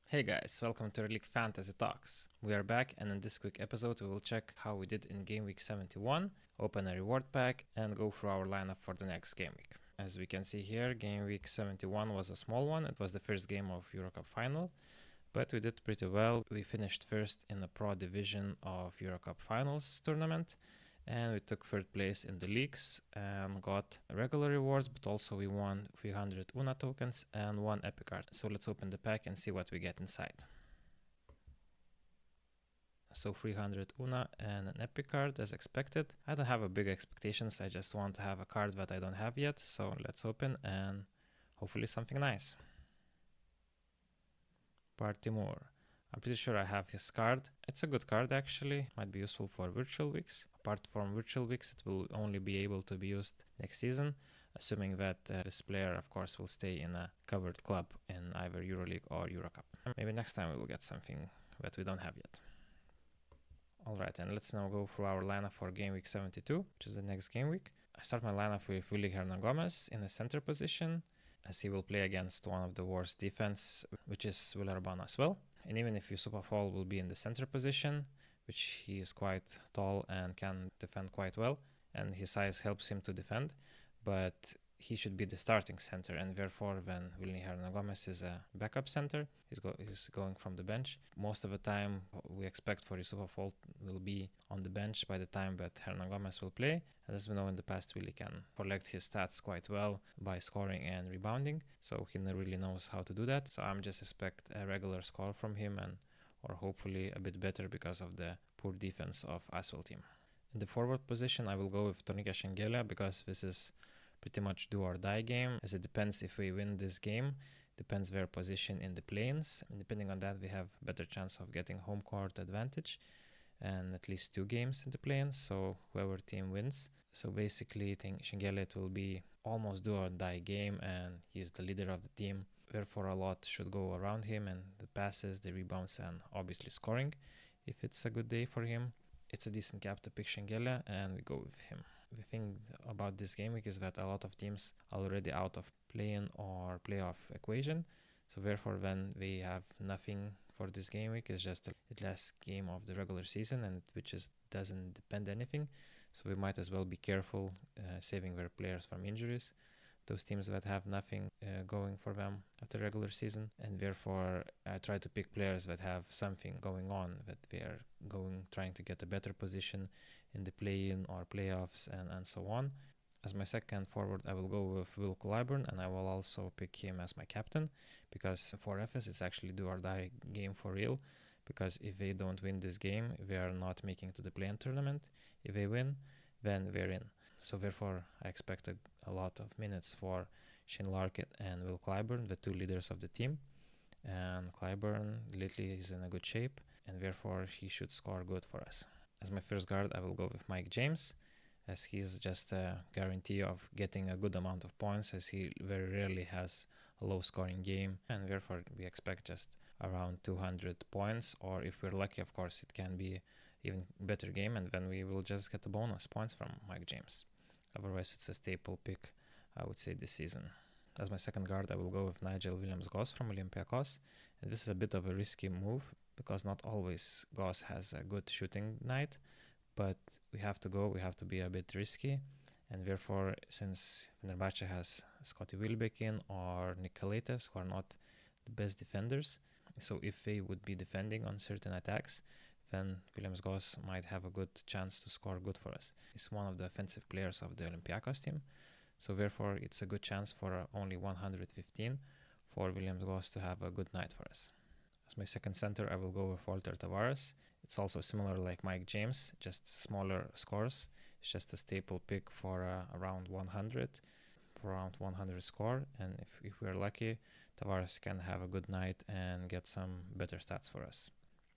Hey guys, welcome to Relic Fantasy Talks. We are back, and in this quick episode we will check how we did in game week 71, open a reward pack, and go through our lineup for the next game week. As we can see here, game week 71 was a small one. It was the first game of Eurocup final, but we did pretty well. We finished first in the Pro Division of Eurocup Finals tournament, and we took third place in the leagues and got regular rewards, but also we won 300 UNA tokens and 1 epic card. So let's open the pack and see what we get inside. So 300 UNA and an epic card as expected. I don't have a big expectations, I just want to have a card that I don't have yet. So let's open and hopefully something nice. Timur. I'm pretty sure I have his card. It's a good card actually, might be useful for virtual weeks. Apart from virtual weeks, it will only be able to be used next season, assuming that this player of course will stay in a covered club in either EuroLeague or Eurocup. Maybe next time we will get something that we don't have yet. Alright, and let's now go through our lineup for game week 72, which is the next game week. I start my lineup with Willy Hernan Gomez in the center position, as he will play against one of the worst defense, which is Villarban as well. And even if Yusupafol will be in the center position, which he is quite tall and can defend quite well, and his size helps him to defend, but he should be the starting center, and therefore when Willy Hernan Gomez is a backup center, he's going from the bench. Most of the time we expect for Yusupafol will be on the bench by the time that Hernan Gomez will play. And as we know in the past, Willy can collect his stats quite well by scoring and rebounding, so he really knows how to do that. So I'm just expect a regular score from him, and or hopefully a bit better because of the poor defense of Aswell team. In the forward position I will go with Tonika Shengela, because this is pretty much do or die game, as it depends if we win this game, depends their position in the plains, and depending on that we have better chance of getting home court advantage and at least 2 games in the plains, so whoever team wins. So basically I think Shengela it will be almost do or die game, and he's the leader of the team, therefore a lot should go around him, and the passes, the rebounds, and obviously scoring if it's a good day for him. It's a decent cap to pick Shengela, and we go with him. The thing about this game week is that a lot of teams are already out of play-in or playoff equation, so therefore when we have nothing for this game week, it's just the last game of the regular season, and which is doesn't depend anything, so we might as well be careful saving their players from injuries, those teams that have nothing going for them after regular season, and therefore I try to pick players that have something going on, that they are trying to get a better position in the play-in or playoffs and so on. As my second forward I will go with Will Clyburn, and I will also pick him as my captain, because for FS it's actually do or die game for real, because if they don't win this game they are not making to the play-in tournament. If they win, then we're in. So therefore I expect a lot of minutes for Shane Larkin and Will Clyburn, the 2 leaders of the team. And Clyburn lately is in a good shape, and therefore he should score good for us. As my first guard I will go with Mike James, as he's just a guarantee of getting a good amount of points, as he very rarely has a low scoring game, and therefore we expect just around 200 points, or if we're lucky of course it can be even better game, and then we will just get the bonus points from Mike James. Otherwise it's a staple pick, I would say, this season. As my second guard I will go with Nigel Williams-Goss from Olympiacos, and this is a bit of a risky move because not always Goss has a good shooting night, but we have to be a bit risky, and therefore since Fenerbahce has Scotty Wilbeck in or Nick Kalites, who are not the best defenders, so if they would be defending on certain attacks, then Williams-Goss might have a good chance to score good for us. He's one of the offensive players of the Olympiacos team, so therefore it's a good chance for only 115 for Williams-Goss to have a good night for us. As my second center I will go with Walter Tavares. It's also similar like Mike James, just smaller scores. It's just a staple pick for around 100 score, and if we're lucky, Tavares can have a good night and get some better stats for us.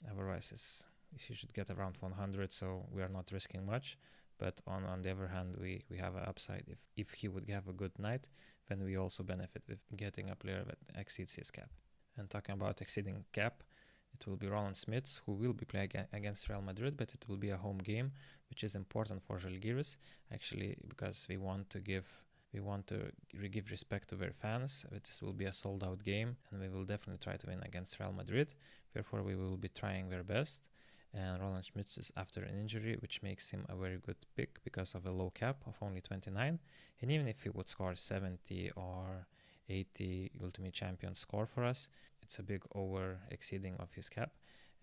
Otherwise he should get around 100, so we are not risking much, but on the other hand we have an upside. If he would have a good night, then we also benefit with getting a player that exceeds his cap. And talking about exceeding cap, it will be Roland Smits, who will be playing against Real Madrid, but it will be a home game, which is important for Žalgiris, actually, because we want to give We want to give respect to their fans. This will be a sold out game, and we will definitely try to win against Real Madrid. Therefore, we will be trying their best. And Roland Schmitz is after an injury, which makes him a very good pick because of a low cap of only 29. And even if he would score 70 or 80 Ultimate Champion score for us, it's a big over exceeding of his cap,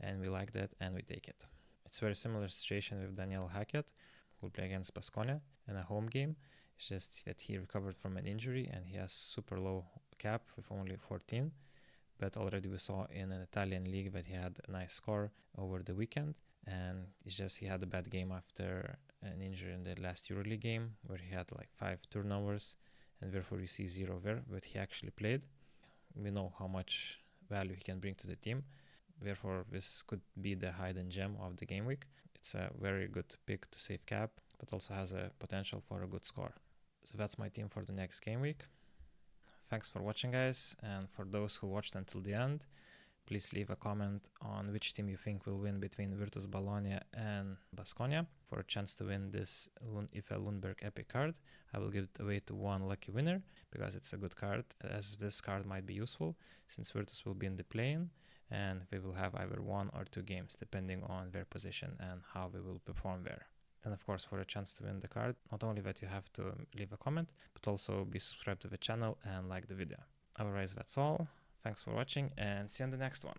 and we like that and we take it. It's a very similar situation with Daniel Hackett, who will play against Baskonia in a home game. It's just that he recovered from an injury and he has super low cap with only 14. But already we saw in an Italian league that he had a nice score over the weekend, and it's just he had a bad game after an injury in the last EuroLeague game where he had like 5 turnovers, and therefore you see 0 there, but he actually played. We know how much value he can bring to the team. Therefore, this could be the hidden gem of the game week. It's a very good pick to save cap, but also has a potential for a good score. So that's my team for the next game week. Thanks for watching, guys, and for those who watched until the end, please leave a comment on which team you think will win between Virtus Bologna and Baskonia. For a chance to win this IFA Lundberg Epic card, I will give it away to one lucky winner, because it's a good card, as this card might be useful, since Virtus will be in the play-in, and we will have either 1 or 2 games, depending on their position and how we will perform there. And of course, for a chance to win the card, not only that you have to leave a comment, but also be subscribed to the channel and like the video. Otherwise, that's all. Thanks for watching, and see you in the next one.